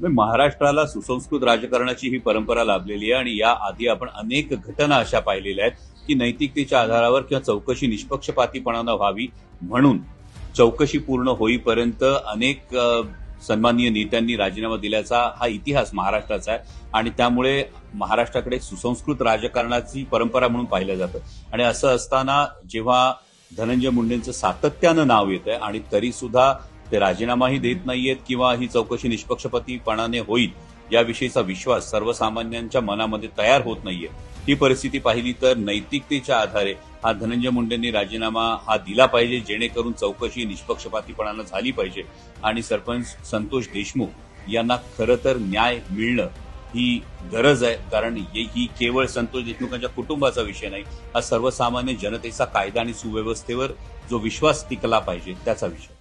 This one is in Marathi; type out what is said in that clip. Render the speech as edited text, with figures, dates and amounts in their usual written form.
महाराष्ट्राला सुसंस्कृत राजकारणाची ही परंपरा लाभलेली आहे आणि या आधी आपण अनेक घटना अशा पाहिलेल्या आहेत की नैतिकतेच्या आधारावर किंवा चौकशी निष्पक्षपातीपणानं व्हावी म्हणून चौकशी पूर्ण होईपर्यंत अनेक सन्माननीय नेत्यांनी राजीनामा दिल्याचा हा इतिहास महाराष्ट्राचा आहे आणि त्यामुळे महाराष्ट्राकडे सुसंस्कृत राजकारणाची परंपरा म्हणून पाहिलं जातं. आणि असं असताना जेव्हा धनंजय मुंडेंचं सातत्यानं नाव येतंय आणि तरी सुद्धा ते राजीनामाही देत नाहीयेत किंवा ही चौकशी निष्पक्षपातीपणाने होईल याविषयीचा विश्वास सर्वसामान्यांच्या मनामध्ये तयार होत नाहीये, ही परिस्थिती पाहिली तर नैतिकतेच्या आधारे हा धनंजय मुंडेंनी राजीनामा हा दिला पाहिजे, जेणेकरून चौकशी निष्पक्षपातीपणानं झाली पाहिजे आणि सरपंच संतोष देशमुख यांना खरं तर न्याय मिळणं ही गरज आहे. कारण ही केवळ संतोष देशमुखांच्या कुटुंबाचा विषय नाही, हा सर्वसामान्य जनतेचा कायदा आणि सुव्यवस्थेवर जो विश्वास टिकला पाहिजे त्याचा विषय.